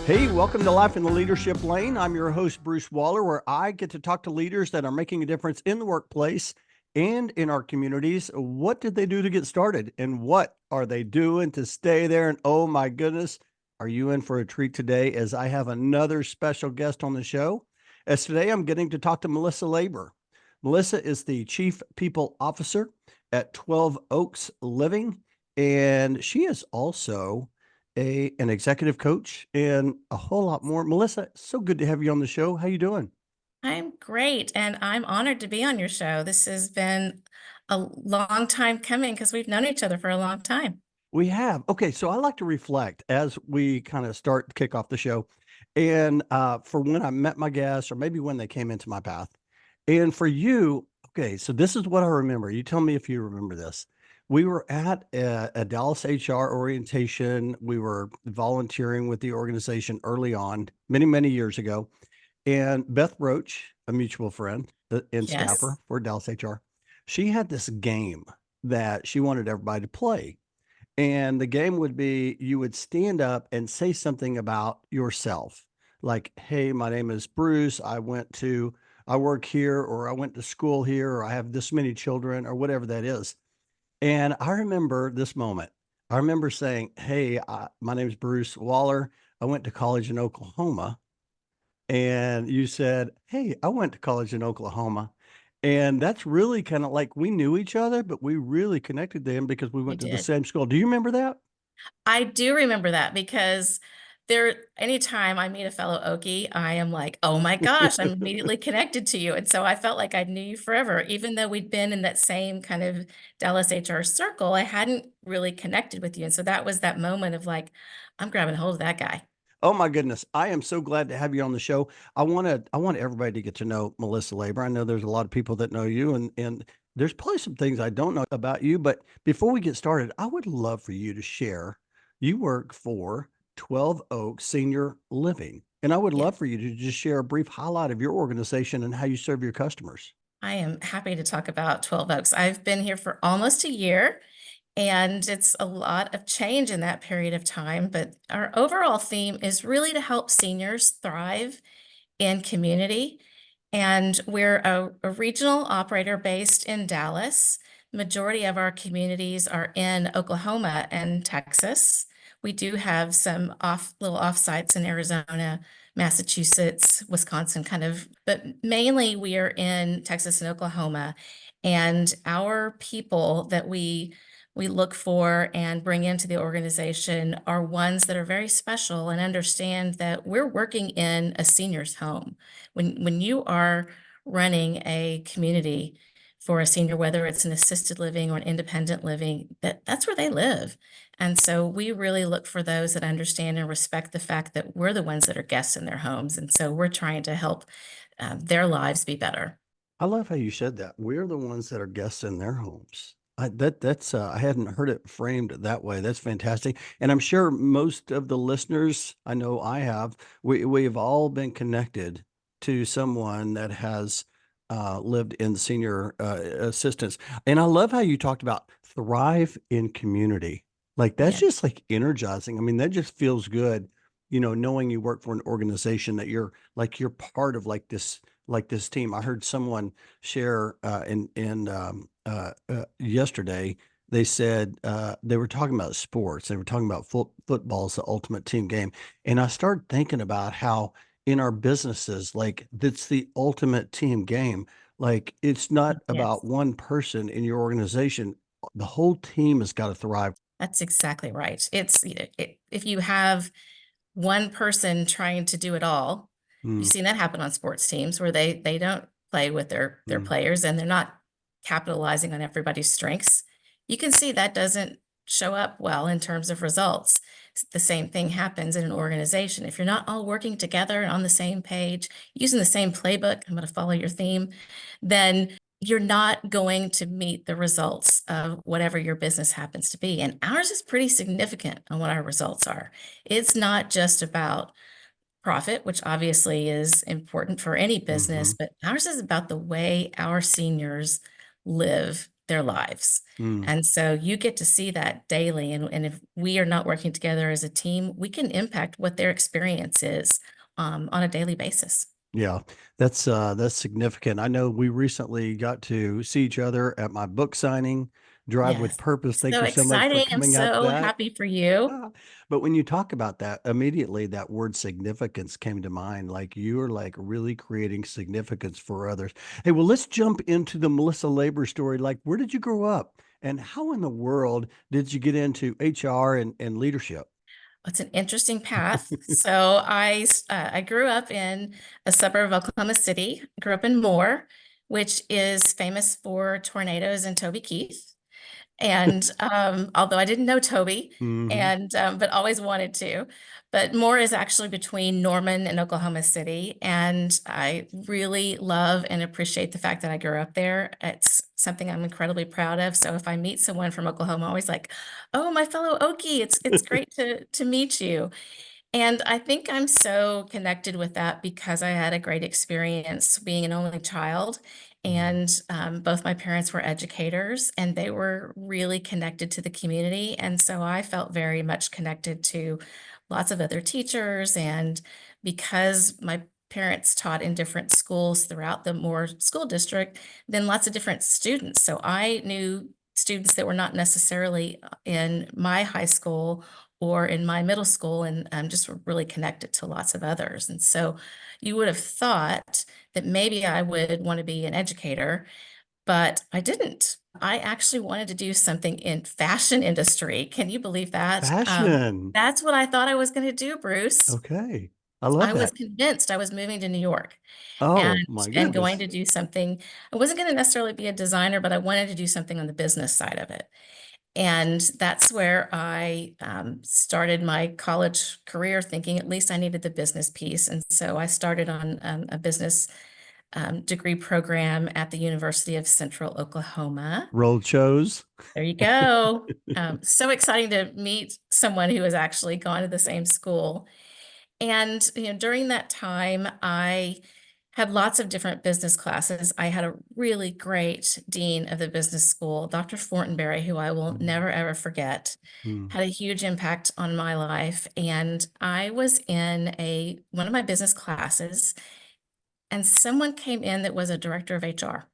Hey, welcome to Life in the Leadership Lane. I'm your host, Bruce Waller, where I get to talk to leaders that are making a difference in the workplace and in our communities. What did they do to get started? And what are they doing to stay there? And oh my goodness, are you in for a treat today as I have another special guest on the show? As today I'm getting to talk to Melissa Labor. Melissa is the Chief People Officer at 12 Oaks Living, and she is also an executive coach and a whole lot more. Melissa, so good to have you on the show. How you doing? I'm great, and I'm honored to be on your show. This has been a long time coming because we've known each other for a long time. We have. Okay, so I like to reflect as we kind of start to kick off the show. And for when I met my guests, or maybe when they came into my path. And for you, okay, so this is what I remember. You tell me if you remember this. We were at a Dallas HR orientation. We were volunteering with the organization early on, many, many years ago. And Beth Roach, a mutual friend and staffer Yes. for Dallas HR, she had this game that she wanted everybody to play. And the game would be you would stand up and say something about yourself. Like, hey, my name is Bruce. I work here, or I went to school here, or I have this many children, or whatever that is. And I remember this moment. I remember saying, hey, my name is Bruce Waller. I went to college in Oklahoma. And you said, hey, I went to college in Oklahoma. And that's really kind of like we knew each other, but we really connected then because we We went to the did. same school. Do you remember that? I do remember that because anytime I meet a fellow Okie, I am like, oh my gosh, I'm immediately connected to you. And so I felt like I knew you forever. Even though we'd been in that same kind of Dallas HR circle, I hadn't really connected with you. And so that was that moment of like, I'm grabbing hold of that guy. Oh my goodness. I am so glad to have you on the show. I want everybody to get to know Melissa Labor. I know there's a lot of people that know you, and there's probably some things I don't know about you, but before we get started, I would love for you to share. You work for 12 Oaks Senior Living, and I would Yeah. love for you to just share a brief highlight of your organization and how you serve your customers. I am happy to talk about 12 Oaks. I've been here for almost a year, and it's a lot of change in that period of time. But our overall theme is really to help seniors thrive in community. And we're a regional operator based in Dallas. Majority of our communities are in Oklahoma and Texas. We do have some little offsites in Arizona, Massachusetts, Wisconsin, kind of, but mainly we are in Texas and Oklahoma. And our people that we look for and bring into the organization are ones that are very special and understand that we're working in a senior's home. When you are running a community for a senior, whether it's an assisted living or an independent living, that's where they live. And so we really look for those that understand and respect the fact that we're the ones that are guests in their homes. And so we're trying to help their lives be better. I love how you said that. We're the ones that are guests in their homes. That's I hadn't heard it framed that way. That's fantastic. And I'm sure most of the listeners, I know I have, we've all been connected to someone that has lived in senior assistance. And I love how you talked about thrive in community. Like that's Yeah. just like energizing. I mean, that just feels good, knowing you work for an organization that you're part of like this team. I heard someone share yesterday. They said they were talking about sports. They were talking about football's the ultimate team game, and I started thinking about how in our businesses, like that's the ultimate team game. Like it's not about Yes. one person in your organization. The whole team has got to thrive. That's exactly right. If you have one person trying to do it all, you've Mm, seen that happen on sports teams where they don't play with their mm. players and they're not capitalizing on everybody's strengths. You can see that doesn't show up well in terms of results. The same thing happens in an organization. If you're not all working together and on the same page, using the same playbook, I'm going to follow your theme, then you're not going to meet the results of whatever your business happens to be. And ours is pretty significant on what our results are. It's not just about profit, which obviously is important for any business, Mhm. but ours is about the way our seniors live their lives. Mm. And so you get to see that daily. And if we are not working together as a team, we can impact what their experience is on a daily basis. Yeah, that's significant. I know we recently got to see each other at my book signing, Drive with Yes. Purpose. Thank So you so much for exciting. I'm coming out to so that. happy for you. Ah, but when you talk about that, immediately that word significance came to mind. Like you are like really creating significance for others. Hey, well, let's jump into the Melissa Labor story. Like, where did you grow up? And how in the world did you get into HR and leadership? It's an interesting path. So I grew up in a suburb of Oklahoma City, grew up in Moore, which is famous for tornadoes and Toby Keith. And although I didn't know Toby, Hmm. and but always wanted to. But Moore is actually between Norman and Oklahoma City, and I really love and appreciate the fact that I grew up there. It's something I'm incredibly proud of. So if I meet someone from Oklahoma, I'm always like, "Oh, my fellow Okie, it's great to meet you." And I think I'm so connected with that because I had a great experience being an only child. And both my parents were educators and they were really connected to the community. And so I felt very much connected to lots of other teachers. And because my parents taught in different schools throughout the Moore School District, then lots of different students. So I knew students that were not necessarily in my high school or in my middle school, and just really connected to lots of others. And so you would have thought that maybe I would want to be an educator, but I didn't. I actually wanted to do something in fashion industry. Can you believe that? Fashion. That's what I thought I was going to do, Bruce. Okay. I love I was that. convinced I was moving to New York and Oh my going goodness. to do something. I wasn't going to necessarily be a designer, but I wanted to do something on the business side of it. And that's where I started my college career thinking at least I needed the business piece. And so I started on a business degree program at the University of Central Oklahoma. Roll chose. There you go. So exciting to meet someone who has actually gone to the same school. And during that time, I had lots of different business classes. I had a really great dean of the business school, Dr. Fortenberry, who I will Mm, never ever forget, mm, had a huge impact on my life. And I was in a one of my business classes, and someone came in that was a director of HR.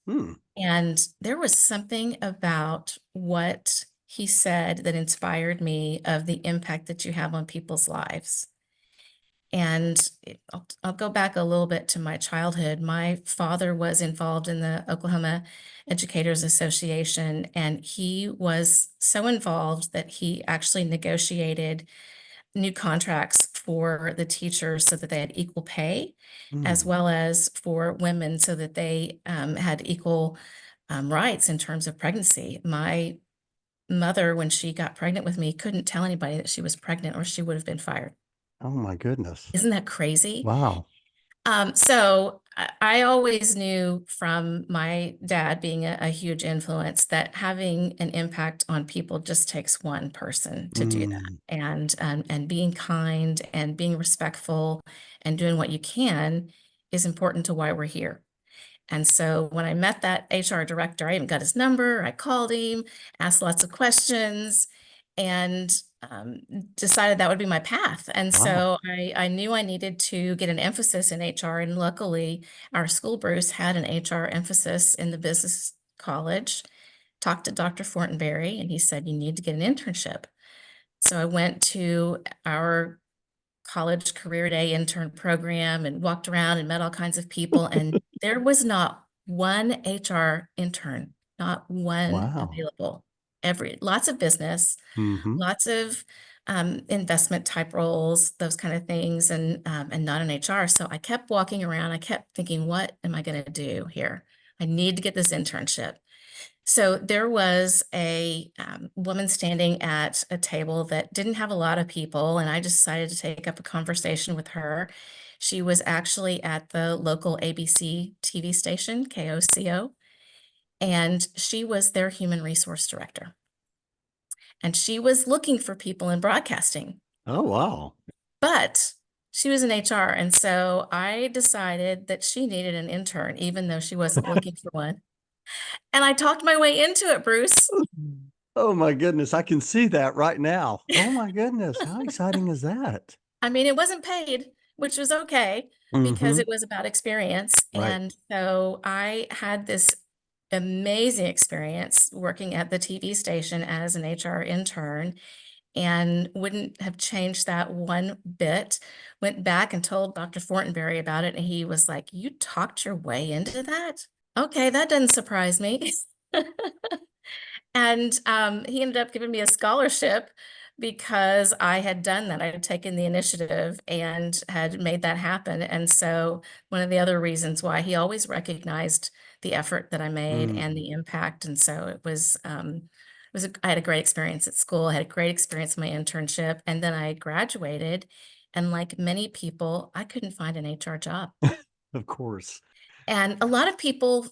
mm. And there was something about what he said that inspired me of the impact that you have on people's lives. And I'll go back a little bit to my childhood. My father was involved in the Oklahoma Educators Association, and he was so involved that he actually negotiated new contracts for the teachers so that they had equal pay, as Mm. well as for women so that they had equal rights in terms of pregnancy. My mother, when she got pregnant with me, couldn't tell anybody that she was pregnant or she would have been fired. Oh my goodness. Isn't that crazy? Wow. So I always knew from my dad being a huge influence that having an impact on people just takes one person to do that. Mm. And being kind and being respectful and doing what you can is important to why we're here. And so when I met that HR director, I even got his number. I called him, asked lots of questions, and um, decided that would be my path. And Wow. so I knew I needed to get an emphasis in HR. And luckily, our school, Bruce, had an HR emphasis in the business college. Talked to Dr. Fortenberry, and he said, you need to get an internship. So I went to our college career day intern program and walked around and met all kinds of people. And there was not one HR intern, not one Wow. available. Lots of business, Hmm. lots of investment type roles, those kind of things, and not in HR. So I kept walking around. I kept thinking, what am I going to do here? I need to get this internship. So there was a woman standing at a table that didn't have a lot of people, and I decided to take up a conversation with her. She was actually at the local ABC TV station, KOCO, and she was their human resource director. And she was looking for people in broadcasting, Oh wow. but she was in HR. And so I decided that she needed an intern, even though she wasn't looking for one. And I talked my way into it, Bruce. Oh my goodness, I can see that right now. Oh my goodness, how exciting is that? I mean, it wasn't paid, which was okay because Mhm. it was about experience. Right. And so I had this amazing experience working at the TV station as an HR intern and wouldn't have changed that one bit. Went back and told Dr. Fortenberry about it, and he was like, "You talked your way into that? Okay, that doesn't surprise me." And, he ended up giving me a scholarship because I had done that. I had taken the initiative and had made that happen, and so one of the other reasons why he always recognized the effort that I made Mm, and the impact, and so it was a I had a great experience at school, I had a great experience in my internship, and then I graduated, and like many people, I couldn't find an HR job. of course. And a lot of people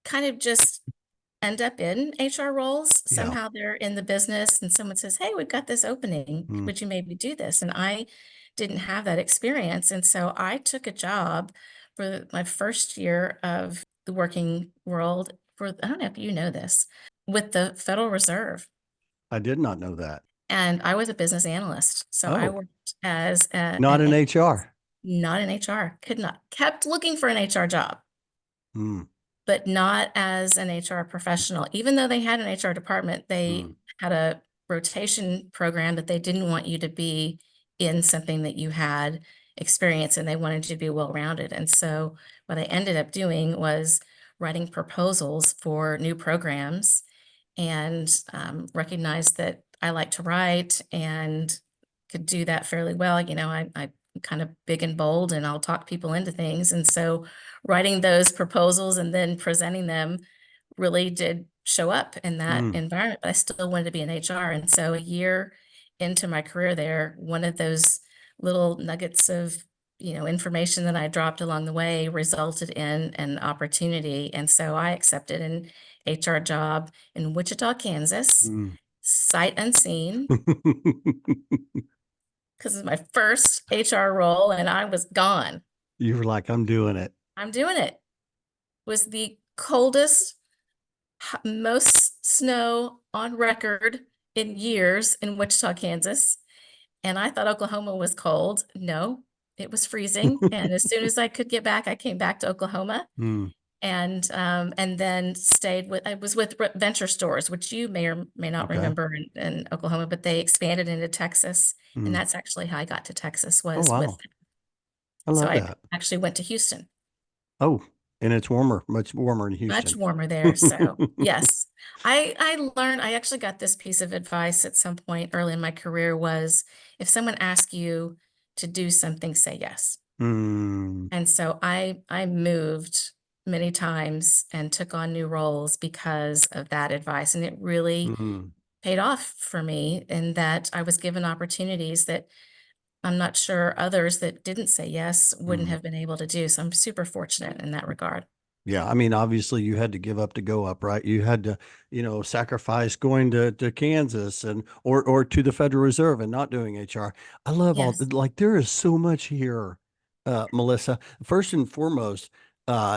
kind of just end up in HR roles. Yeah. Somehow they're in the business and someone says, "Hey, we've got this opening. Mm, Would you maybe do this?" And I didn't have that experience. And so I took a job for my first year of the working world for, I don't know if you know this, with the Federal Reserve. I did not know that. And I was a business analyst. So I Oh, worked as not in HR. not in HR, could not, kept looking for an HR job, Mm, but not as an HR professional. Even though they had an HR department, they mm, had a rotation program that they didn't want you to be in something that you had experience and they wanted you to be well-rounded. And so what I ended up doing was writing proposals for new programs and recognized that I like to write and could do that fairly well. I'm kind of big and bold and I'll talk people into things. And so writing those proposals and then presenting them really did show up in that mm, environment, but I still wanted to be in HR. And so a year into my career there, one of those little nuggets of information that I dropped along the way resulted in an opportunity. And so I accepted an HR job in Wichita, Kansas, mm. sight unseen, because it's my first HR role and I was gone. You were like, I'm doing it. I'm doing it. Was the coldest, most snow on record in years in Wichita, Kansas. And I thought Oklahoma was cold. No, it was freezing. And as soon as I could get back, I came back to Oklahoma Mm, and then stayed with, I was with Venture Stores, which you may or may not okay. remember in Oklahoma, but they expanded into Texas. And Mm. that's actually how I got to Texas Oh, was with, wow. I so love I that. actually went to Houston. Oh, and it's warmer, much warmer in Much Houston. warmer there, so yes. I actually got this piece of advice at some point early in my career was, if someone asks you to do something, say yes. Mm, And so I moved many times and took on new roles because of that advice, and it really mm, paid off for me in that I was given opportunities that I'm not sure others that didn't say yes wouldn't mm. have been able to do, so I'm super fortunate in that regard. Yeah, I mean, obviously you had to give up to go up, right? You had to, sacrifice going to Kansas and or to the Federal Reserve and not doing HR. I love all Yes. like there is so much here, Melissa. First and foremost,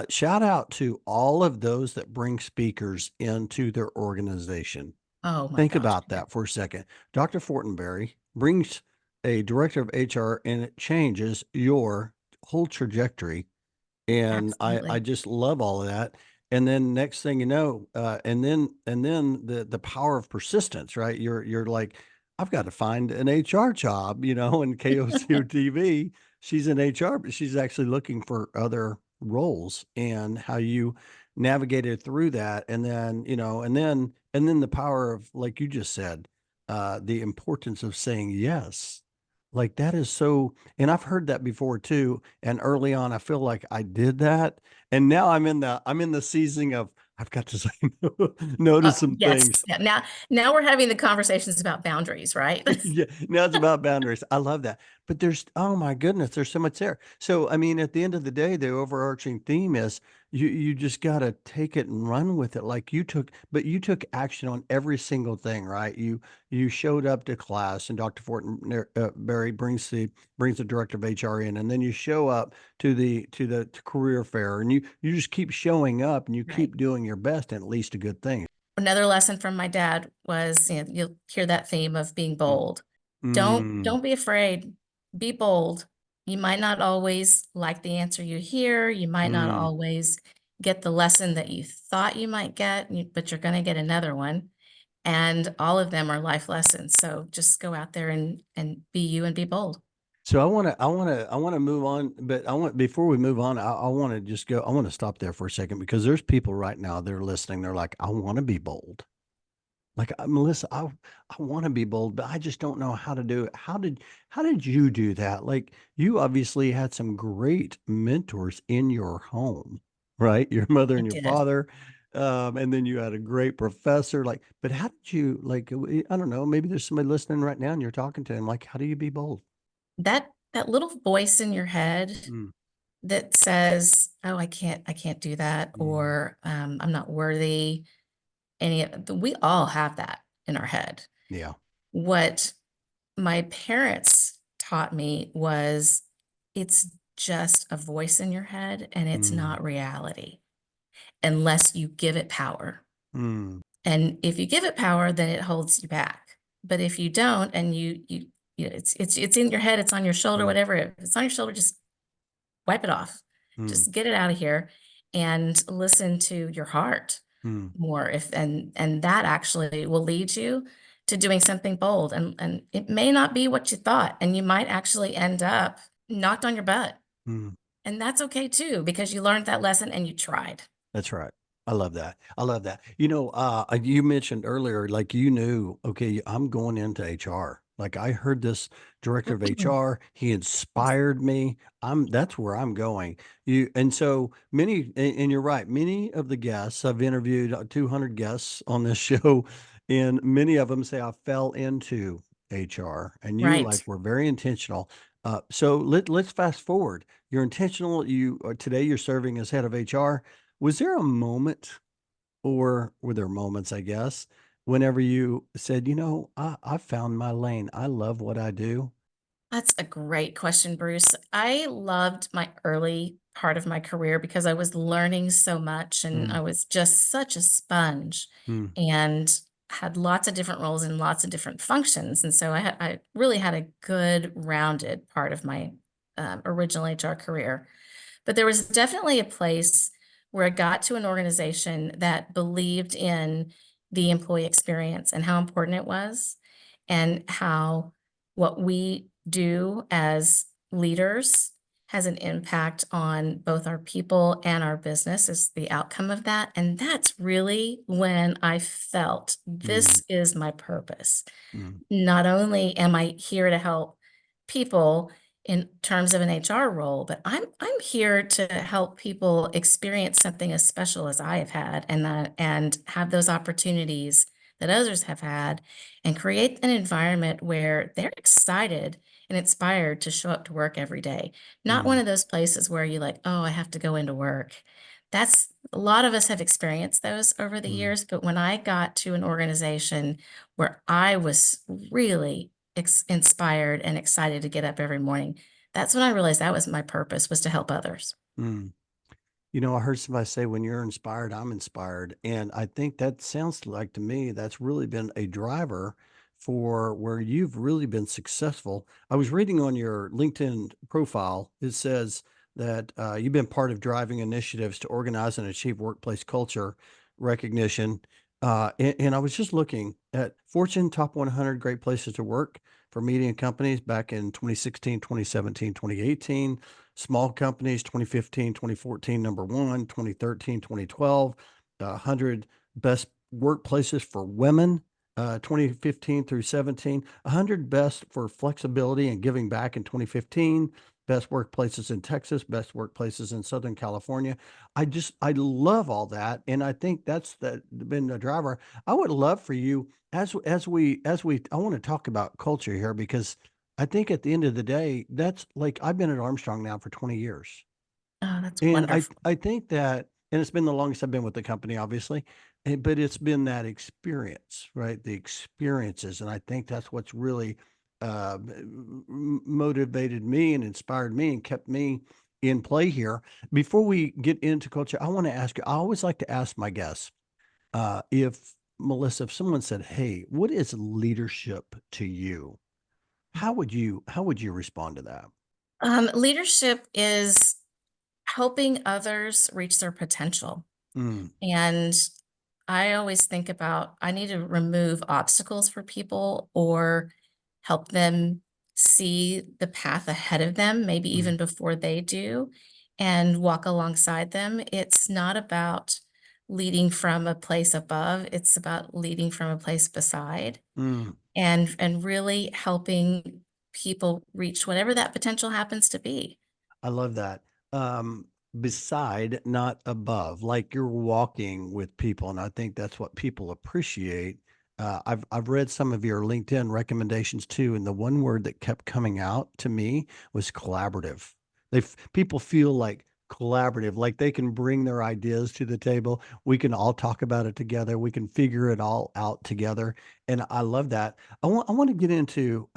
shout out to all of those that bring speakers into their organization. Oh my Think gosh. about that for a second. Dr. Fortenberry brings a director of HR and it changes your whole trajectory and I Absolutely. just love all of that. And then next thing you know, and then the power of persistence, right? You're like, I've got to find an HR job, and KOCO TV, she's in HR, but she's actually looking for other roles and how you navigated through that. And then, and then the power of, like you just said, the importance of saying yes. Like that is so, and I've heard that before too. And early on, I feel like I did that. And now I'm in the seasoning of I've got to say no to some Yes. things. Yeah. Now we're having the conversations about boundaries, right? Yeah, now it's about boundaries. I love that. But there's oh my goodness, there's so much there. So I mean, at the end of the day, the overarching theme is you just gotta take it and run with it like you took action on every single thing, right? You showed up to class and Dr. Barry brings the director of HR in, and then you show up to the career fair, and you just keep showing up and you Right. keep doing your best, and it leads to good things. Another lesson from my dad was, you know, you'll hear that theme of being Mm. bold. Mm, Don't be afraid. Be bold. You might not always like the answer you hear. You might not mm. always get the lesson that you thought you might get, but you're going to get another one. And all of them are life lessons. So just go out there and be you and be bold. So I wanna move on, but I want before we move on, I wanna just go I wanna stop there for a second because there's people right now, they're listening, they're like, "I wanna be bold." Like, Melissa, I wanna be bold, but I just don't know how to do it. How did you do that? Like, you obviously had some great mentors in your home, right? Your mother I and your did. father, and then you had a great professor, like, but how did you like, I don't know, maybe there's somebody listening right now and you're talking to them, like, how do you be bold? That little voice in your head Mm, that says, "Oh, I can't do that," mm, or "I'm not worthy." We all have that in our head. yeah. What my parents taught me was it's just a voice in your head and it's Mm, not reality unless you give it power. mm, And if you give it power, then it holds you back. But if you don't and it's in your head, it's on your shoulder, mm, whatever. If it's on your shoulder, just wipe it off. mm, Just get it out of here and listen to your heart mm, more if and that actually will lead you to doing something bold and it may not be what you thought and you might actually end up knocked on your butt. mm. And that's okay too because you learned that lesson and you tried. That's right. I love that. I love that. You know, you mentioned earlier, like you knew, okay, I'm going into HR. Like I heard this director of HR, he Yes. inspired me. That's where I'm going. And so many, and you're right. Many of the guests I've interviewed, 200 guests on this show, and many of them say I fell into HR. And you like Right. were very intentional. So let's fast forward. You're intentional. Today you're serving as head of HR. Was there a moment, or were there moments, I guess, whenever you said, "You know, I found my lane. I love what I do." That's a great question, Bruce. I loved my early part of my career because I was learning so much and Mm, I was just such a sponge mm, and had lots of different roles and lots of different functions. And so I really had a good rounded part of my original HR career. But there was definitely a place where I got to an organization that believed in the employee experience and how important it was, and how what we do as leaders has an impact on both our people and our business is the outcome of that. And that's really when I felt mm, this is my purpose. mm, Not only am I here to help people in terms of an HR role, but I'm here to help people experience something as special as I have had and have those opportunities that others have had and create an environment where they're excited and inspired to show up to work every day. Not one mm, of those places where you like, "Oh, I have to go into work." That's a lot of us have experienced those over the mm, years, but when I got to an organization where I was really inspired and excited to get up every morning. That's when I realized that was my purpose was to help others. mm. You know, I heard somebody say, "When you're inspired, I'm inspired." And I think that sounds like to me that's really been a driver for where you've really been successful. I was reading on your LinkedIn profile, it says that you've been part of driving initiatives to organize and achieve workplace culture recognition. And I was just looking at Fortune Top 100 Great Places to Work for Media companies back in 2016, 2017, 2018. Small companies, 2015, 2014, number one, 2013, 2012, 100 best workplaces for women, 2015 through 17, 100 best for flexibility and giving back in 2015, best workplaces in Texas, best workplaces in Southern California. I love all that. And I think been a driver. I would love for you I want to talk about culture here because I think at the end of the day, I've been at Armstrong now for 20 years. Oh, that's And wonderful. I think that and it's been the longest I've been with the company, obviously, but it's been that experience, right? The experiences, and I think that's what's really motivated me and inspired me and kept me in play here. Before we get into culture, I want to ask you. I always like to ask my guests if Melissa, if someone said, "Hey, what is leadership to you?" How would you respond to that? Leadership is helping others reach their potential. Mm, And I always think about I need to remove obstacles for people or help them see the path ahead of them, maybe mm, even before they do, and walk alongside them. It's not about leading from a place above, it's about leading from a place beside mm. and really helping people reach whatever that potential happens to be. I love that. Beside, not above, like you're walking with people, and I think that's what people appreciate. I've read some of your LinkedIn recommendations too, and the one word that kept coming out to me was collaborative. People feel like collaborative, like they can bring their ideas to the table. We can all talk about it together. We can figure it all out together, and I love that. I want to get into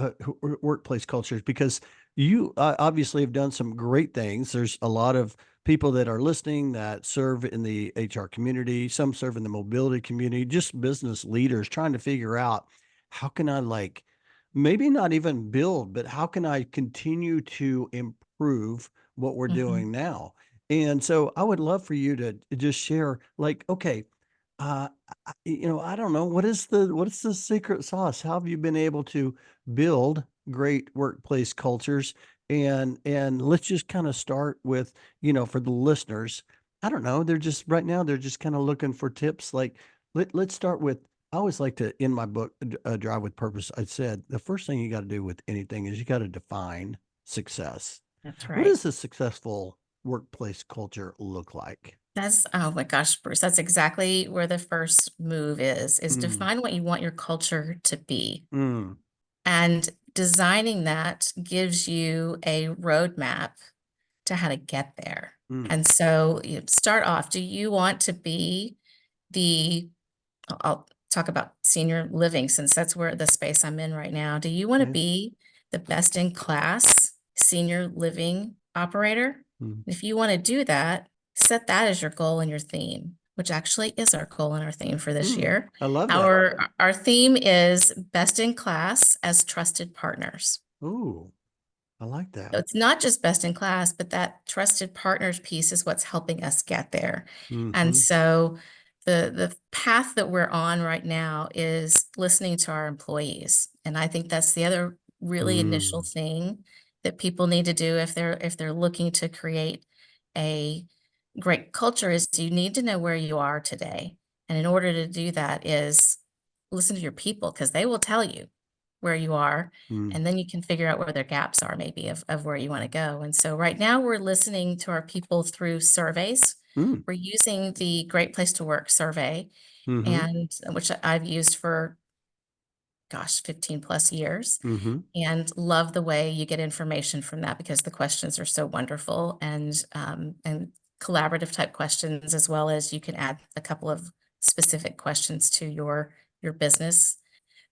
workplace cultures because you obviously have done some great things. There's a lot of people that are listening that serve in the HR community, some serve in the mobility community, just business leaders trying to figure out how can I like maybe not even build, but how can I continue to improve what we're Mhm. doing now? And so I would love for you to just share like, okay, uh, I don't know what's the secret sauce? How have you been able to build great workplace cultures? And let's just kind of start with, for the listeners, I don't know, they're just right now they're just kind of looking for tips. Like let's start with I always like to in my book Drive with Purpose. I said the first thing you got to do with anything is you got to define success. That's What right. does a successful workplace culture look like? That's oh my gosh, Bruce, that's exactly where the first move is Mm, define what you want your culture to be. mm, And designing that gives you a roadmap to how to get there. mm. And so you start off, do you want to be the I'll talk about senior living since that's where the space I'm in right now. Do you want to Okay. be the best in class senior living operator? Mm. If you want to do that, set that as your goal and your theme, which actually is our goal and our theme for this Mm, year. I love that. Our theme is best in class as trusted partners. Ooh, I like So that. it's not just best in class, but that trusted partners piece is what's helping us get there. And Mhm, so the path that we're on right now is listening to our employees. And I think that's the other really initial mm, thing that people need to do if they're looking to create a great culture is you need to know where you are today. And in order to do that is listen to your people because they will tell you where you are mm, and then you can figure out where their gaps are maybe of where you want to go. And so right now we're listening to our people through surveys. mm, We're using the Great Place to Work survey mhm, and which I've used for gosh, 15 plus years mhm, and love the way you get information from that because the questions are so wonderful and collaborative type questions as well as you can add a couple of specific questions to your business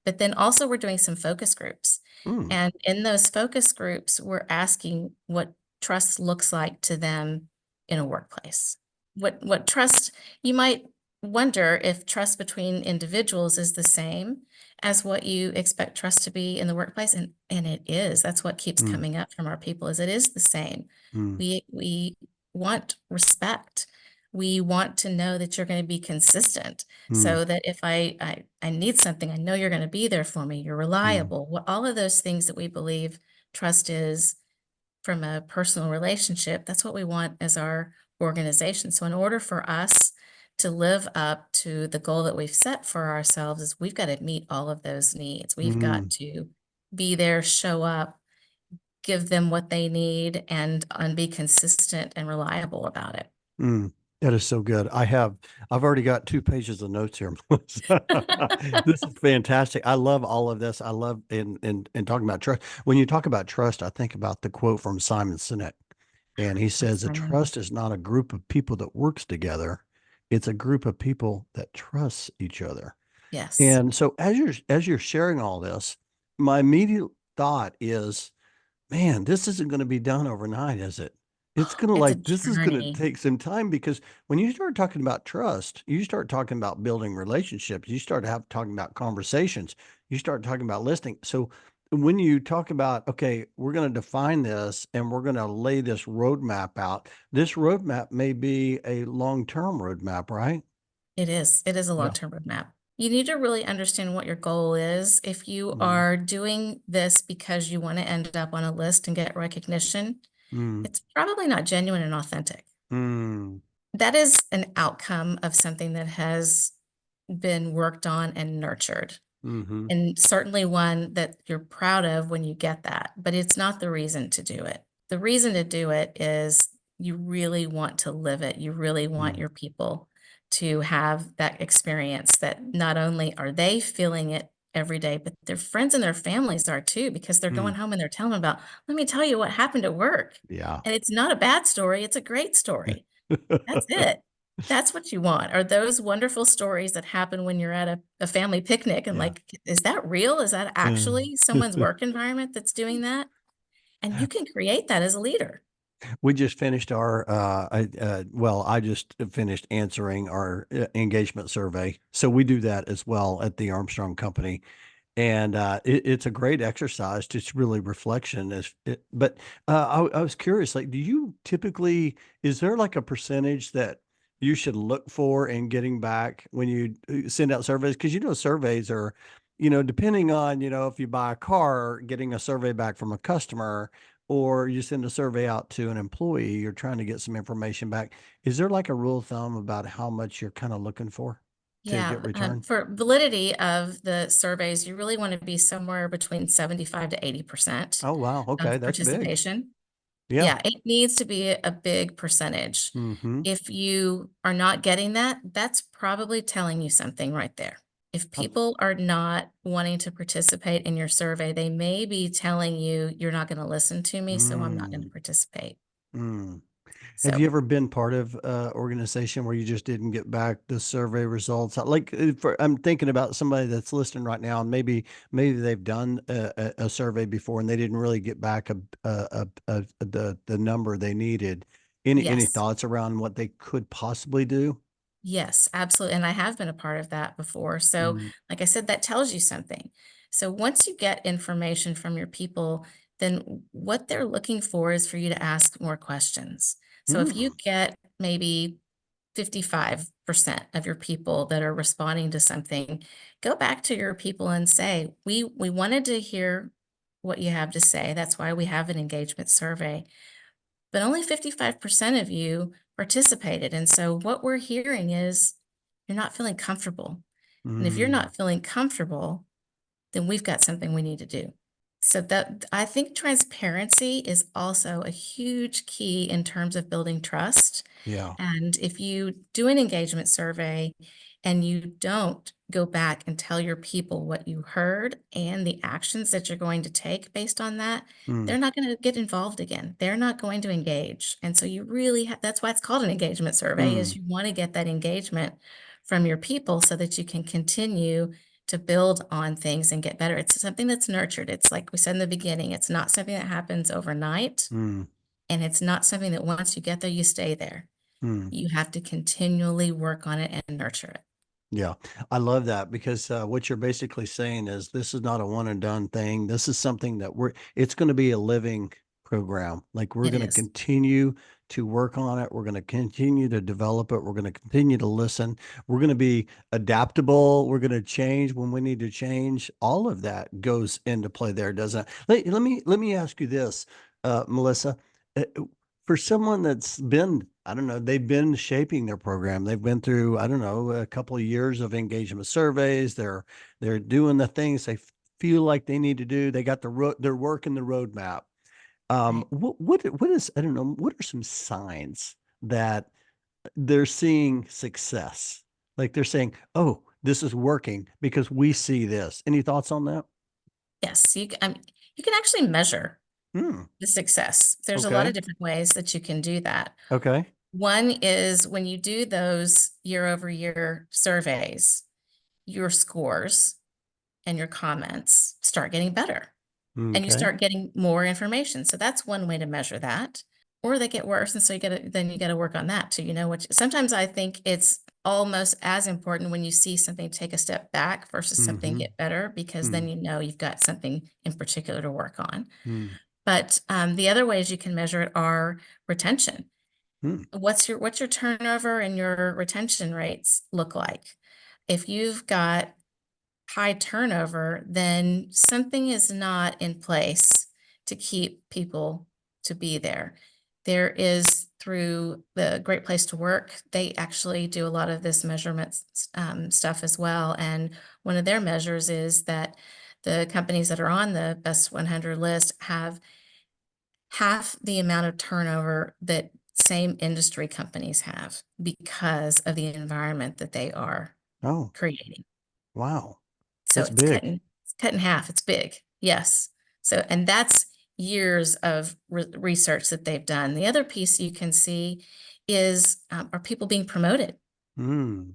but then also we're doing some focus groups. mm, And in those focus groups, we're asking what trust looks like to them in a workplace. What trust you might wonder if trust between individuals is the same as what you expect trust to be in the workplace and it is. That's what keeps mm, coming up from our people is it is the same. mm, We want respect. We want to know that you're going to be consistent mm, so that if I need something, I know you're gonna be there for me, you're mm, reliable. What all of those things that we believe trust is from a personal relationship, that's what we want as our organization. So in order for us to live up to the goal that we've set for ourselves is we've got to meet all of those needs. We've got mm, to be there, show up, give them what they need, and be consistent and reliable about it. mm. That is so good. I've already got 2 pages of notes here, Melissa. This is fantastic. I love all of this. I love in talking about trust. When you talk about trust, I think about the quote from Simon Sinek. And he says That's a funny. trust is not a group of people that works together. It's a group of people that trust each other. Yes. And so as you're sharing all this, my immediate thought is, man, this isn't going to be done overnight, is it? It's going to It's a like, this is going to journey. take some time because when you start talking about trust, you start talking about building relationships, you start talking about conversations, you start talking about listening. So when you talk about, okay, we're going to define this and we're going to lay this roadmap out, this roadmap may be a long-term roadmap, right? It is. It is a Yeah. long-term roadmap. You need to really understand what your goal is. If you Mm, are doing this because you want to end up on a list and get recognition, mm, it's probably not genuine and authentic. mm, That is an outcome of something that has been worked on and nurtured. mm-hmm, And certainly one that you're proud of when you get that, but it's not the reason to do it. The reason to do it is you really want to live it. You really want mm, your people to have that experience that not only are they feeling it every day, but their friends and their families are too, because they're going mm. home and they're telling about, let me tell you what happened at work. Yeah. And it's not a bad story, it's a great story. That's it. That's what you want, are those wonderful stories that happen when you're at a family picnic and Yeah. like, "Is that real? Is that actually someone's work environment that's doing that?" And you can create that as a leader. We just finished our, well, I just finished answering our engagement survey. So we do that as well at the Armstrong Company. And it's a great exercise, just really reflection. But I was curious, like, do you typically, is there like a percentage that you should look for in getting back when you send out surveys? Because, surveys are, depending on, if you buy a car, getting a survey back from a customer, or you send a survey out to an employee, you're trying to get some information back. Is there like a rule of thumb about how much you're kind of looking for to Yeah, get return? for validity of the surveys, you really wanna be somewhere between 75 to 80% Oh, wow. Okay. of That's big. participation. Yeah. Yeah, it needs to be a big percentage. Mhm. If you are not getting that, that's probably telling you something right there. If Uh, people are not wanting to participate in your survey, they may be telling you, "You're not gonna listen to me, so I'm not gonna mm, participate." mm. Have you So, ever been part of a organization where you just didn't get back the survey results? Like, I'm thinking about somebody that's listening right now, and maybe they've done a survey before and they didn't really get back the number they needed. Any yes. thoughts around what they could possibly do? Yes, absolutely, and I have been a part of that before. So, Mm, like I said, that tells you something. So once you get information from your people, then what they're looking for is for you to ask more questions. So if you mm, get maybe 55% of your people that are responding to something, go back to your people and say, we wanted to hear what you have to say. That's why we have an engagement survey. But only 55% of you participated. And so what we're hearing is you're not feeling comfortable. And if you're mm, not feeling comfortable, then we've got something we need to do. So that I think transparency is also a huge key in terms of building trust. yeah. And if you do an engagement survey and you don't go back and tell your people what you heard and the actions that you're going to take based on that, Mm, they're not going to get involved again. They're not going to engage. And so you really that's why it's called an engagement survey is mm, you want to get that engagement from your people so that you can continue to build on things and get better. It's something that's nurtured. It's like we said in the beginning, it's not something that happens overnight, mm, and it's not something that once you get there, you stay there. mm. You have to continually work on it and nurture it. Yeah, I love that because what you're basically saying is this is not a one and done thing. This is something that it's going to be a living program. Like we're It going to is. continue to work on it. We're going to continue to develop it. We're going to continue to listen. We're going to be adaptable. We're going to change when we need to change. All of that goes into play there, doesn't it? Let me ask you this, Melissa. Uh, for someone that's been, I don't know, they've been shaping their program. They've been through, I don't know, a couple of years of engagement surveys. They're doing the things they feel like they need to do. They got they're working the roadmap. Right. What is, I don't know, what are some signs that they're seeing success? Like they're saying, "Oh, this is working because we see this." Any thoughts on that? Yes, you can actually measure. Hmm. the success. There's a lot of Okay. different ways that you can do that. Okay. One is when you do those year-over-year surveys, your scores and your comments start getting better, and you Okay. start getting more information. So that's one way to measure that. Or they get worse, and so you gotta work on that too. You know what? Sometimes I think it's almost as important when you see something take a step back versus something Mm-hmm. get better, because Hmm. then you know you've got something in particular to work on. Hmm. But the other ways you can measure it are retention. Hmm. What's your turnover and your retention rates look like? If you've got high turnover, then something is not in place to keep people to be there. There is through the Great Place to Work, they actually do a lot of this measurements stuff as well. And one of their measures is that the companies that are on the best 100 list have half the amount of turnover that same industry companies have because of the environment that they are Oh, creating. wow. So That's big. it's cut in half, it's big, yes. So and that's years of research that they've done. The other piece you can see is, are people being promoted? Hmm.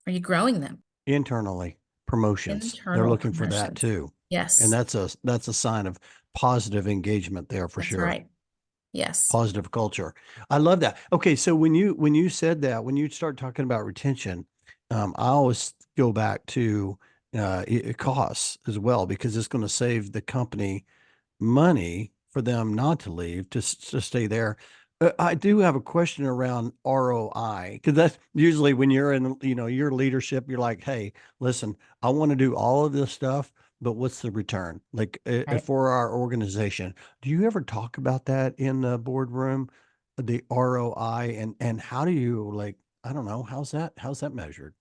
Are you growing them? Internally, promotions. They're Internal looking for that promotions. too. And Yes, that's a sign of positive engagement there for that's sure. right. Yes. Positive culture. I love that. Okay, so when you said that, when you start talking about retention, I always go back to it costs as well because it's going to save the company money for them not to leave, to stay there. I do have a question around ROI because that's usually when you're in, your leadership, you're like, hey, listen, I want to do all of this stuff, but what's the return? Like Right. for our organization, do you ever talk about that in the boardroom, the ROI, and how do you like, I don't know, how's that measured?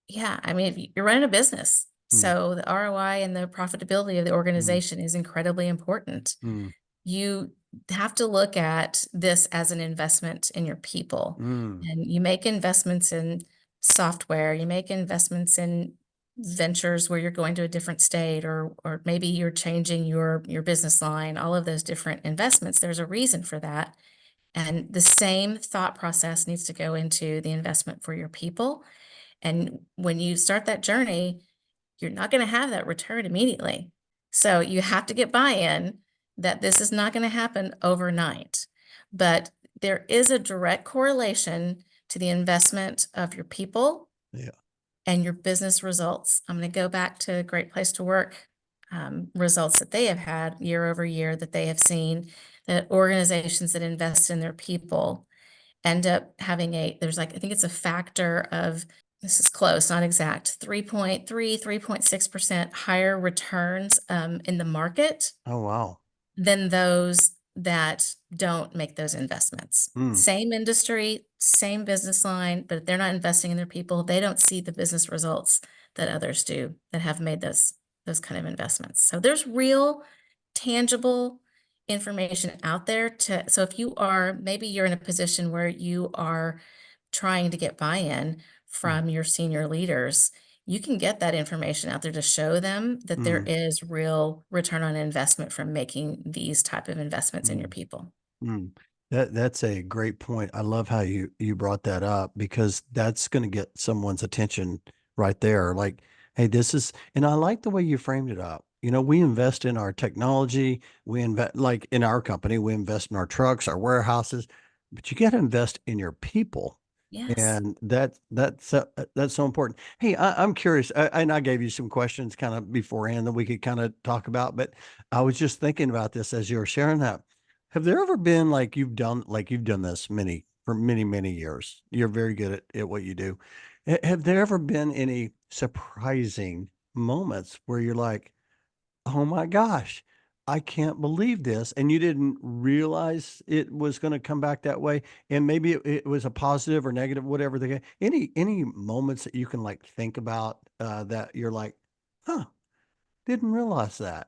Yeah, I mean, if you're running a business, Mm, so the ROI and the profitability of the mm, organization is incredibly important. mm, You have to look at this as an investment in your people. mm. And you make investments in software, you make investments in ventures where you're going to a different state, or maybe you're changing your business line, all of those different investments. There's a reason for that. And the same thought process needs to go into the investment for your people. And when you start that journey, you're not going to have that return immediately. So you have to get buy-in that this is not going to happen overnight. But there is a direct correlation to the investment of your people Yeah. and your business results. I'm going to go back to Great Place to Work results that they have had year over year, that they have seen that organizations that invest in their people end up having there's like, I think it's a factor of, this is close, not exact, 3.6% higher returns in the market Oh, wow. than those that don't make those investments. Mm, Same industry, same business line, but if they're not investing in their people, they don't see the business results that others do that have made those kind of investments. So there's real tangible information out there to, so if you are, maybe you're in a position where you are trying to get buy-in mm, from your senior leaders, you can get that information out there to show them that there mm, is real return on investment from making these type of investments in your mm. people. Mm. That's a great point. I love how you brought that up because that's going to get someone's attention right there. Like, hey, this is, and I like the way you framed it up. We invest in our technology. We invest, like in our company, we invest in our trucks, our warehouses, but you got to invest in your people. Yes. And that's so important. Hey, I'm curious, and I gave you some questions kind of beforehand that we could kind of talk about, but I was just thinking about this as you were sharing that. Have there ever been like you've done this for many, many years? You're very good at what you do. Have there ever been any surprising moments where you're like, oh my gosh, I can't believe this. And you didn't realize it was going to come back that way. And maybe it was a positive or negative, whatever the case. Any moments that you can like think about that you're like, huh, didn't realize that.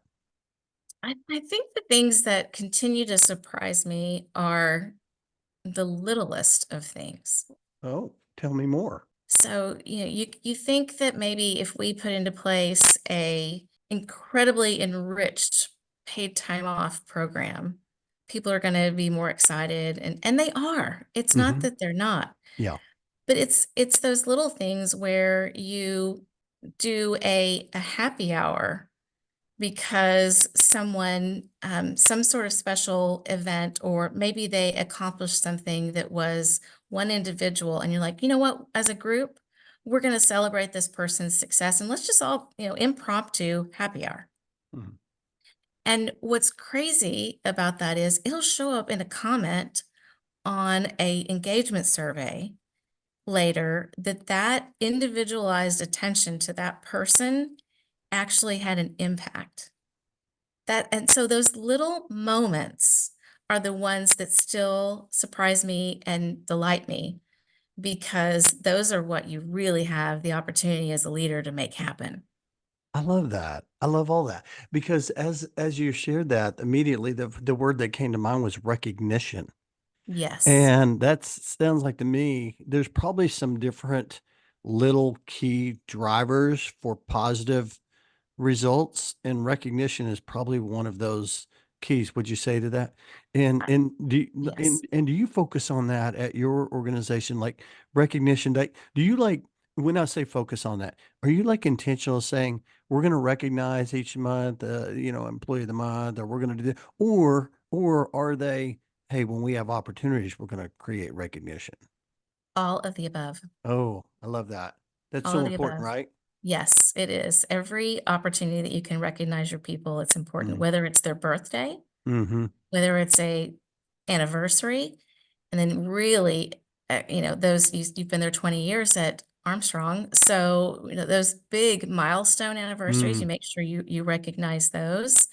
I think the things that continue to surprise me are the littlest of things. Oh, tell me more. So, you think that maybe if we put into place a incredibly enriched paid time off program, people are going to be more excited, and they are. It's not Mhm. that they're not, Yeah. but it's those little things where you do a happy hour because someone, some sort of special event, or maybe they accomplished something that was one individual, and you're like, you know what, as a group, we're going to celebrate this person's success, and let's just all, impromptu happy hour. Mhm. And what's crazy about that is it'll show up in a comment on a engagement survey later, that that individualized attention to that person actually had an impact. That and so those little moments are the ones that still surprise me and delight me, because those are what you really have the opportunity as a leader to make happen. I love that. I love all that because as you shared that, immediately the word that came to mind was recognition. Yes. And that sounds like to me, there's probably some different little key drivers for positive results, and recognition is probably one of those keys. Would you say to that? And I and do you, yes. and do you focus on that at your organization, like recognition? Like, do you like when I say focus on that? Are you like intentional saying we're going to recognize each month, employee of the month, or we're going to do that, or are they, hey, when we have opportunities, we're going to create recognition? All of the above. Oh, I love that. That's All so of the important, above. right? Yes, it is. Every opportunity that you can recognize your people, it's important, Mm, whether it's their birthday, mm-hmm. whether it's a anniversary, and then really, those you've been there 20 years at Armstrong, so those big milestone anniversaries, you Mm, make sure you recognize those.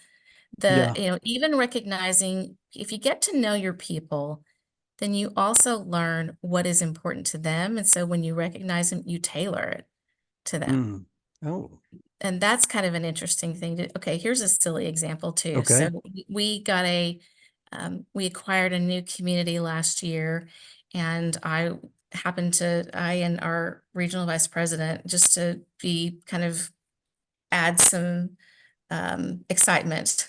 yeah. Even recognizing, if you get to know your people, then you also learn what is important to them, and so when you recognize them, you tailor it to them. Mm. Oh, And that's kind of an interesting thing to okay, here's a silly example too. So okay. we acquired a new community last year, and I and our regional vice president, just to be kind of add some excitement,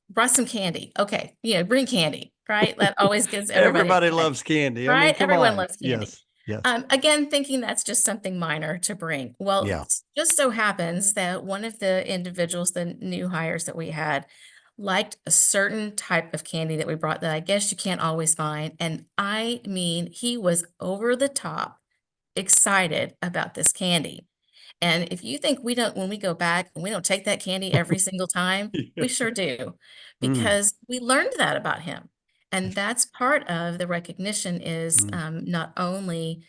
brought some candy. Okay, bring candy, right? That always gets everybody Everybody excited. loves candy. I mean, Right? come Everyone on. loves candy. Yes. Yes. Again, thinking that's just something minor to bring. Well, Yeah. just so happens that one of the individuals, the new hires that we had, liked a certain type of candy that we brought that I guess you can't always find. And I mean, he was over the top excited about this candy. And if you think we don't, when we go back and we don't take that candy every single time, Yeah. we sure do, Mm, because we learned that about him. And that's part of the recognition is mm, not only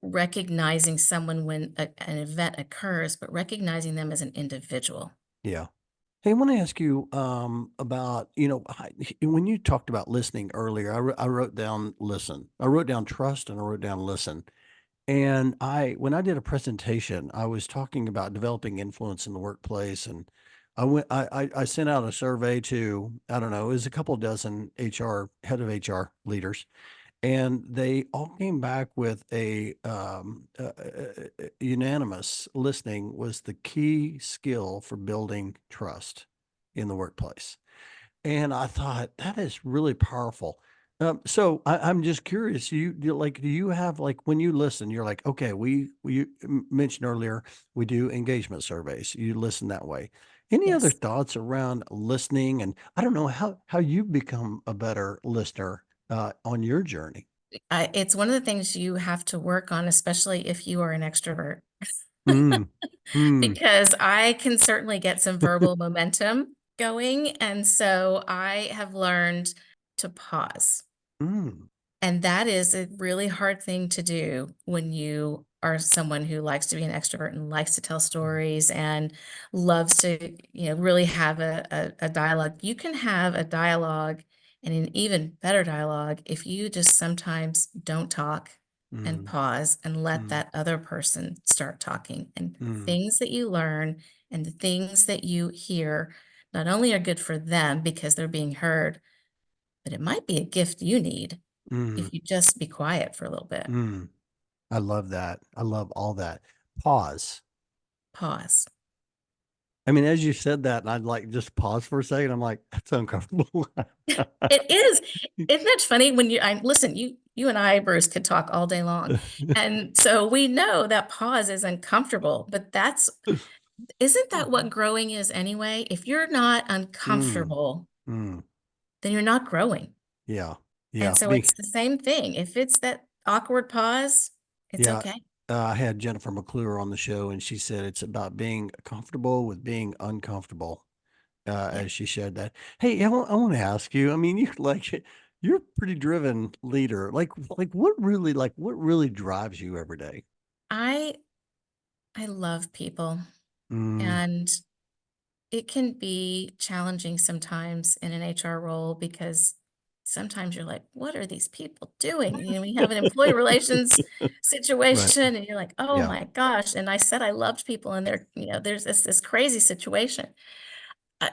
recognizing someone when an event occurs, but recognizing them as an individual. yeah. Hey, I want to ask you about, when you talked about listening earlier, I wrote down listen. I wrote down trust and I wrote down listen. And when I did a presentation, I was talking about developing influence in the workplace, and I sent out a survey to, I don't know, it was a couple dozen head of HR leaders, and they all came back with unanimous listening was the key skill for building trust in the workplace. And I thought that is really powerful. So I'm just curious. Do you have like when you listen, you're like, okay, we mentioned earlier we do engagement surveys. You listen that way. Any other Yes. thoughts around listening? And I don't know how you've become a better listener on your journey. It's one of the things you have to work on, especially if you are an extrovert, Mm, mm, because I can certainly get some verbal momentum going. And so I have learned to pause. mm, And that is a really hard thing to do when you are someone who likes to be an extrovert and likes to tell mm, stories and loves to, really have a dialogue. You can have a dialogue and an even better dialogue if you just sometimes don't talk and mm, pause and let mm, that other person start talking. And mm, things that you learn and the things that you hear not only are good for them because they're being heard, but it might be a gift you need mm, if you just be quiet for a little bit. mm. I love that. I love all that. Pause. Pause. I mean, as you said that, and I'd like just pause for a second. I'm like, that's uncomfortable. It is. Isn't that funny when listen, you and I, Bruce, could talk all day long. And so we know that pause is uncomfortable, but isn't that what growing is anyway? If you're not Mm, uncomfortable, mm, then you're not growing. yeah, And yeah. so it's the same thing. If it's that awkward pause, it's Yeah, okay. I had Jennifer McClure on the show, and she said it's about being comfortable with being uncomfortable. Yeah. As she shared that. Hey, I want to ask you. I mean, you like you're a pretty driven leader. What really drives you every day? I I love people, Mm, and it can be challenging sometimes in an HR role because sometimes you're like, what are these people doing? We have an employee relations right. situation, and you're like, oh Yeah. my gosh. And I said I loved people, and there's this crazy situation.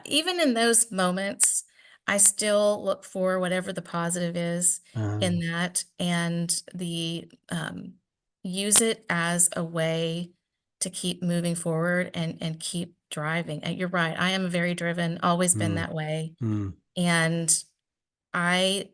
Even in those moments, I still look for whatever the positive is in Um, that, and use it as a way to keep moving forward and keep driving. You're right. I am very driven, always been mm, that way, mm, and I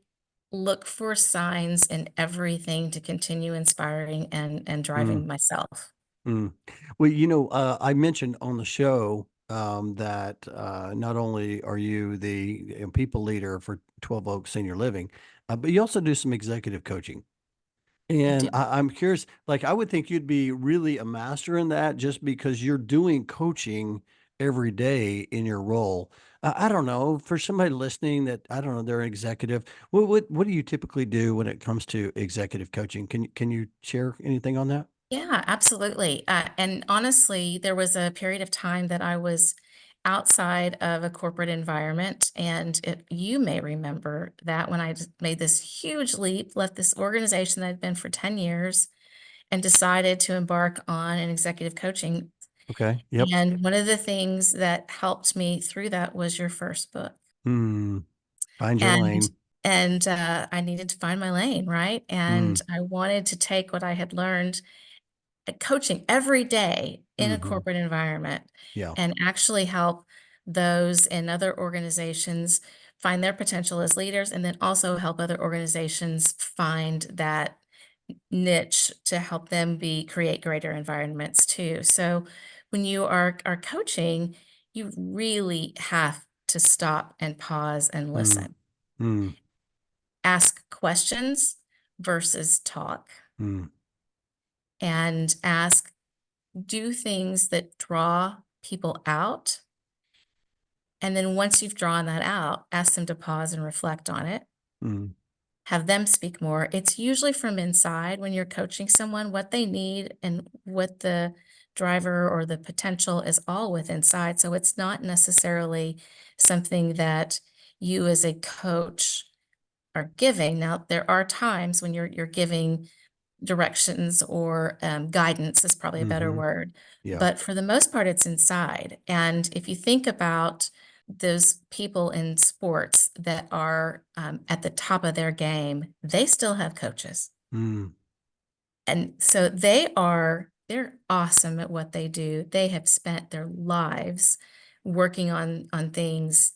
look for signs in everything to continue inspiring and mm. driving myself. Mm. Well, I mentioned on the show that not only are you the people leader for 12 Oaks Senior Living, but you also do some executive coaching. I do. And I'm curious, like, I would think you'd be really a master in that just because you're doing coaching every day in your role. I don't know, for somebody listening that, I don't know, they're an executive. What do you typically do when it comes to executive coaching? Can you share anything on that? Yeah, absolutely. And honestly, there was a period of time that I was outside of a corporate environment. And you may remember that when I just made this huge leap, left this organization that I'd been for 10 years, and decided to embark on an executive coaching. Okay. Yep. And one of the things that helped me through that was your first book. Hmm. Find your And lane. I needed to find my lane, right? Mm. And I wanted to take what I had learned coaching every day in a Hmm. corporate environment Yeah. and actually help those in other organizations find their potential as leaders, and then also help other organizations find that niche to help them be create greater environments too. So when you are coaching, you really have to stop and pause and Mm. listen. Mm. Ask questions versus talk, Mm. and do things that draw people out. And then once you've drawn that out, ask them to pause and reflect on it. Mm. Have them speak more. It's usually from inside when you're coaching someone, what they need and what the driver or the potential is all with inside. So it's not necessarily something that you as a coach are giving. Now, there are times when you're giving directions or guidance is probably a better Hmm. word. Yeah. But for the most part, it's inside. And if you think about those people in sports that are at the top of their game, they still have coaches. Mm. And so they're awesome at what they do. They have spent their lives working on things,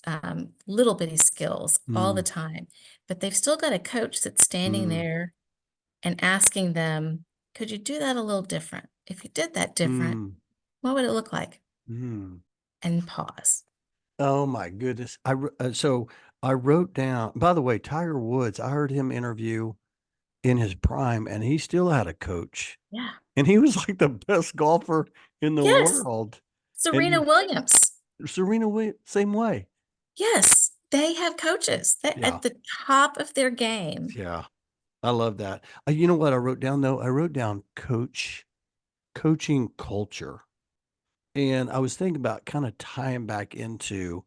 little bitty skills all the Mm. time. But they've still got a coach that's standing Mm. there and asking them, "Could you do that a little different? If you did that different, Mm. what would it look like?" Mm. And pause. Oh my goodness. So I wrote down, by the way, Tiger Woods, I heard him interview in his prime and he still had a coach Yeah. and he was like the best golfer in the Yes. world. And Serena Williams. Serena Williams, same way. Yes, they have coaches that Yeah. at the top of their game. Yeah. I love that. You know what I wrote down though? I wrote down coaching culture. And I was thinking about kind of tying back into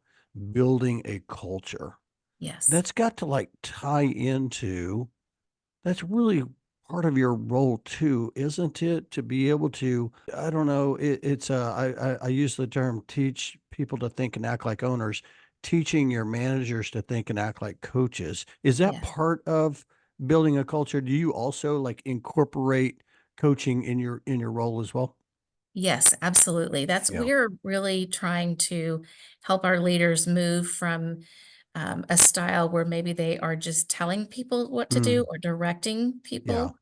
building a culture. Yes. That's got to like tie into that's really part of your role too, isn't it? To be able to, I don't know, I use the term teach people to think and act like owners, teaching your managers to think and act like coaches. Is that Yes. part of building a culture? Do you also like incorporate coaching in your role as well? Yes, absolutely. That's Yeah. we're really trying to help our leaders move from a style where maybe they are just telling people what to do Mm, or directing yeah. people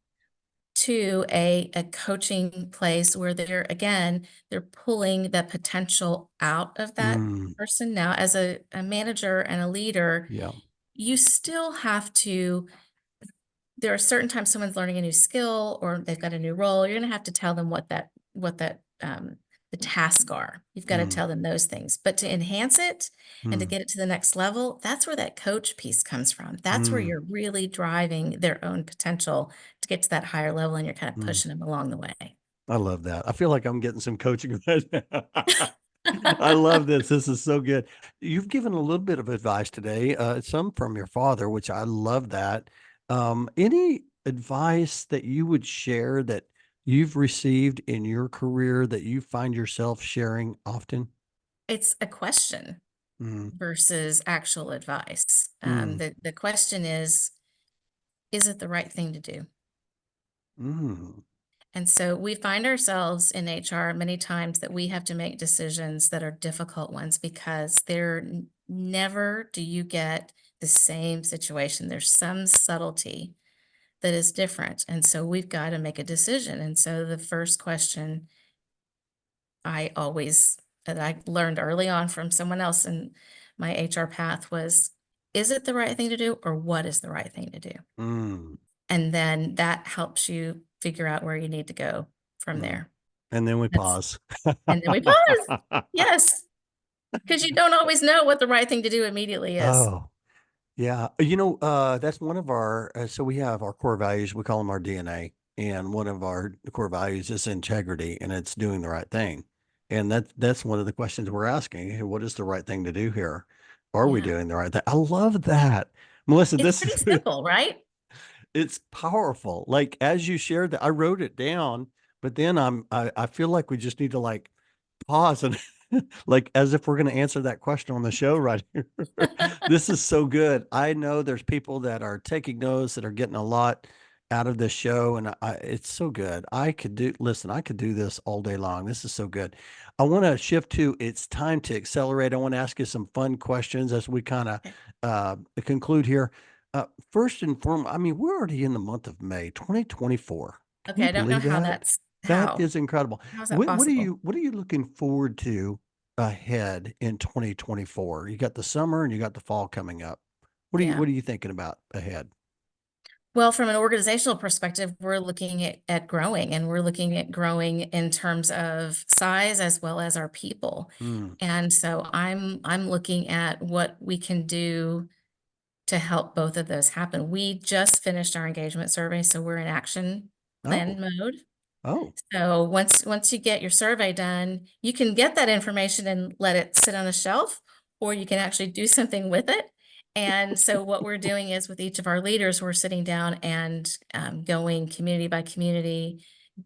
to a coaching place where they're pulling the potential out of that Mm, person. Now, as a manager and a leader, yeah. you still have to there are certain times someone's learning a new skill or they've got a new role, you're gonna have to tell them the tasks are. You've gotta Mm, tell them those things. But to enhance it and to mm, get it to the next level, that's where that coach piece comes from. That's where mm, you're really driving their own potential to get to that higher level and you're kind of mm. pushing them along the way. I love that. I feel like I'm getting some coaching right now. I love this. This is so good. You've given a little bit of advice today, some from your father, which I love that. Any advice that you would share that you've received in your career that you find yourself sharing often? It's a question Mm, versus actual advice. mm, The question is it the right thing to do? mm. And so we find ourselves in HR many times that we have to make decisions that are difficult ones because never do you get the same situation. There's some subtlety that is different. And so we've got to make a decision. And so the first question that I learned early on from someone else in my HR path was, is it the right thing to do or what is the right thing to do? Mm, And then that helps you figure out where you need to go from mm. there. And then we That's pause. And then we pause. Yes, because you don't always know what the right thing to do immediately is. Oh, yeah. That's one of our, so we have our core values. We call them our DNA. And one of our core values is integrity and it's doing the right thing. And that's one of the questions we're asking. Hey, what is the right thing to do here? Are we Yeah. doing the right thing? I love that. Melissa, It's this pretty is simple, right? it's powerful. Like as you shared that, I wrote it down, but then I feel like we just need to like pause and like as if we're going to answer that question on the show right here. This is so good. I know there's people that are taking notes that are getting a lot out of this show, and it's so good. Listen, I could do this all day long. This is so good. I want to shift to it's time to accelerate. I want to ask you some fun questions as we kind of Okay. conclude here. First and foremost, I mean, we're already in the month of May, 2024. Can Okay, you I don't know believe how that? that's That how. is incredible. How is that What possible? what are you looking forward to ahead in 2024? You got the summer and you got the fall coming up. Yeah. What are you thinking about ahead? Well, from an organizational perspective, we're looking at growing and we're looking at growing in terms of size as well as our people. Mm. And so I'm looking at what we can do to help both of those happen. We just finished our engagement survey, so we're in action plan Oh, mode. oh, So once you get your survey done, you can get that information and let it sit on a shelf, or you can actually do something with it. And so what we're doing is with each of our leaders, we're sitting down and going community by community,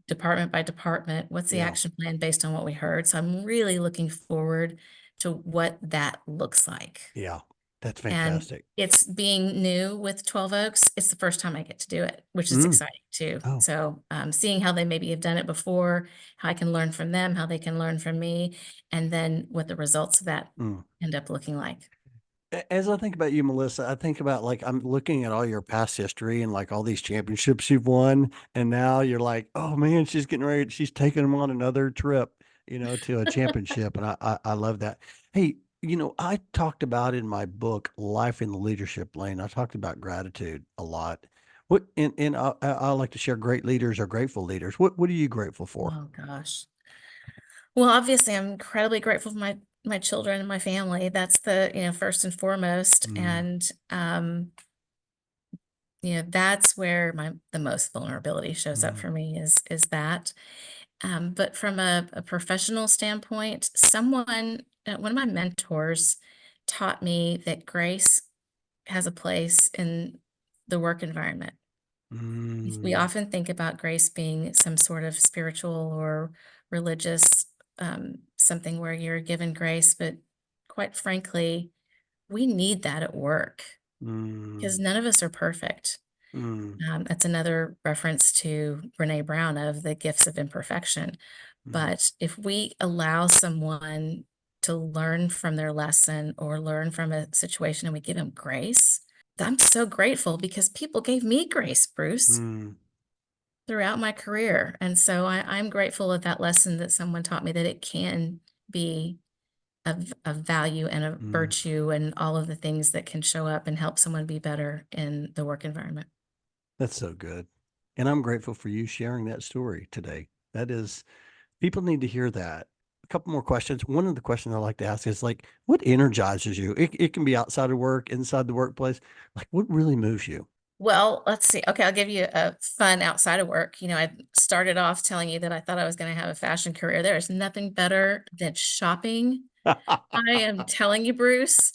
department by department. What's the yeah, action plan based on what we heard? So I'm really looking forward to what that looks like. yeah. That's And fantastic. it's being new with 12 Oaks. It's the first time I get to do it, which is Mm. exciting too. Oh, So, seeing how they maybe have done it before, how I can learn from them, how they can learn from me, and then what the results of that mm. end up looking like. As I think about you, Melissa, I think about like I'm looking at all your past history and like all these championships you've won, and now you're like, oh man, she's getting ready. She's taking them on another trip, to a championship, and I love that. Hey, I talked about in my book, Life in the Leadership Lane. I talked about gratitude a lot. I like to share great leaders or grateful leaders. What are you grateful for? Oh gosh. Well, obviously, I'm incredibly grateful for my children and my family. That's first and foremost. Mm, And that's where the most vulnerability shows up mm, for me is that. But from a professional standpoint, one of my mentors taught me that grace has a place in the work environment. We mm, often think about grace being some sort of spiritual or religious, something where you're given grace, but quite frankly, we need that at work because mm, none of us are perfect. mm, That's another reference to Brene Brown of the gifts of imperfection. Mm, But if we allow someone to learn from their lesson or learn from a situation and we give them grace, I'm so grateful because people gave me grace, Bruce, mm, throughout my career. And so I'm grateful of that lesson that someone taught me that it can be of value and of mm. virtue and all of the things that can show up and help someone be better in the work environment. That's so good. And I'm grateful for you sharing that story today. That is, people need to hear that. A couple more questions. One of the questions I like to ask is like, what energizes you? It can be outside of work, inside the workplace. Like, what really moves you? Well, let's see. Okay, I'll give you a fun outside of work. I started off telling you that I thought I was going to have a fashion career. There is nothing better than shopping. I am telling you, Bruce,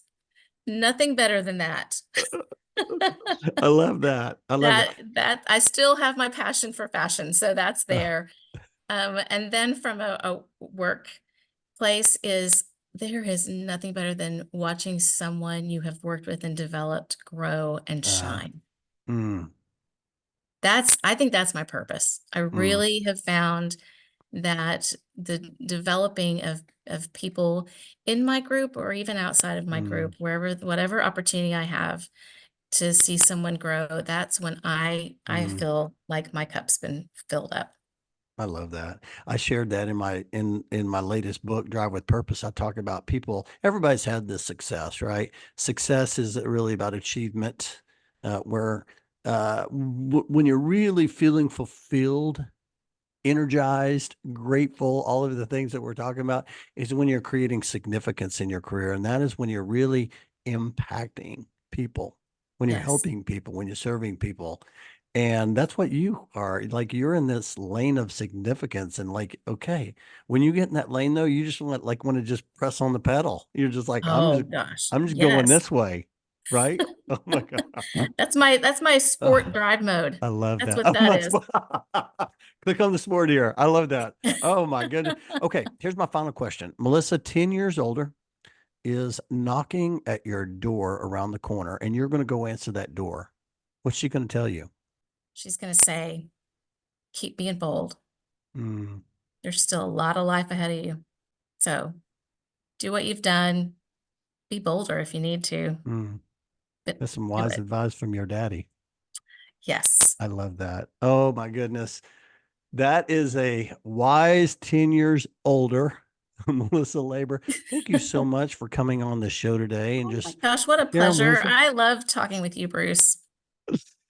nothing better than that. I love that. I love that. That I still have my passion for fashion, so that's Uh, there. And then from a workplace is there is nothing better than watching someone you have worked with and developed grow and uh, shine. mm, I think that's my purpose. I mm, really have found that the developing of people in my group or even outside of my mm, group, wherever, whatever opportunity I have to see someone grow, that's when I mm. feel like my cup's been filled up. I love that. I shared that in my latest book, Drive with Purpose. I talk about people. Everybody's had this success, right? Success is really about achievement, where when you're really feeling fulfilled, energized, grateful, all of the things that we're talking about is when you're creating significance in your career. And that is when you're really impacting people, when you're Yes. helping people, when you're serving people. And that's what you are. Like you're in this lane of significance. And like, okay, when you get in that lane though, you just want to just press on the pedal. You're just like, Oh gosh. I'm just going Yes. this way. Right. Oh my God. That's my sport Oh, drive mode. I love That's that. what Oh, that my is. click on the sport here. I love that. Oh my goodness. Okay, here's my final question. Melissa, 10 years older, is knocking at your door around the corner, and you're going to go answer that door. What's she going to tell you? She's gonna say, keep being bold. Mm, There's still a lot of life ahead of you. So do what you've done. Be bolder if you need to, mm. but That's some do wise it. advice from your daddy. Yes. I love that. Oh my goodness. That is a wise 10 years older Melissa Labor. Thank you so much for coming on the show today and Oh my just gosh, what a sharing pleasure. wisdom. I love talking with you, Bruce.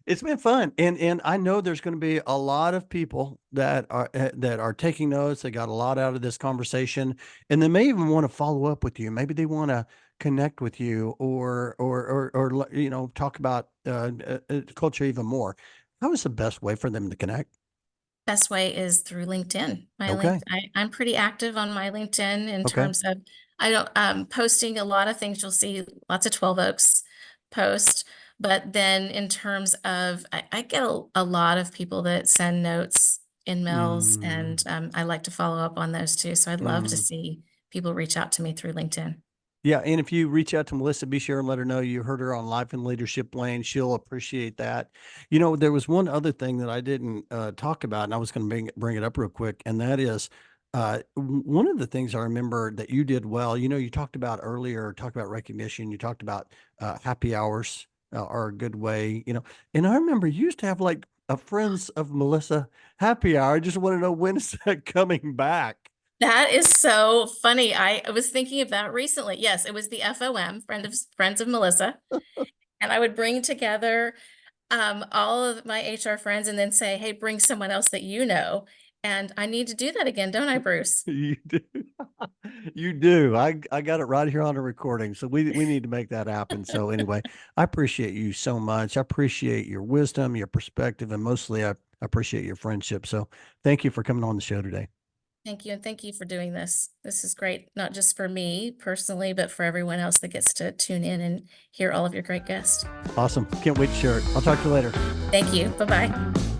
It's been fun, and I know there's going to be a lot of people that are taking notes. They got a lot out of this conversation, and they may even want to follow up with you. Maybe they want to connect with you, or talk about culture even more. How is the best way for them to connect? Best way is through LinkedIn. Okay, I'm pretty active on my LinkedIn in okay, terms of I don't posting a lot of things. You'll see lots of 12 Oaks post, but then in terms of I get a lot of people that send notes in mails, and mm, I like to follow up on those too. So I'd love to mm. see people reach out to me through LinkedIn. Yeah, and if you reach out to Melissa, be sure and let her know you heard her on Life and Leadership Lane. She'll appreciate that. There was one other thing that I didn't talk about, and I was going to bring it up real quick, and that is one of the things I remember that you did well. You talked about earlier, talked about recognition. You talked about happy hours are a good way. And I remember you used to have like a Friends of Melissa happy hour. I just want to know when is that coming back? That is so funny. I was thinking of that recently. Yes, it was the FOM, Friends of Melissa. And I would bring together all of my HR friends and then say, hey, bring someone else that you know. And I need to do that again, don't I, Bruce? You do. You do. I got it right here on a recording. So we need to make that happen. So anyway, I appreciate you so much. I appreciate your wisdom, your perspective, and mostly I appreciate your friendship. So thank you for coming on the show today. Thank you. And thank you for doing this. This is great, not just for me personally, but for everyone else that gets to tune in and hear all of your great guests. Awesome. Can't wait to share it. I'll talk to you later. Thank you. Bye bye.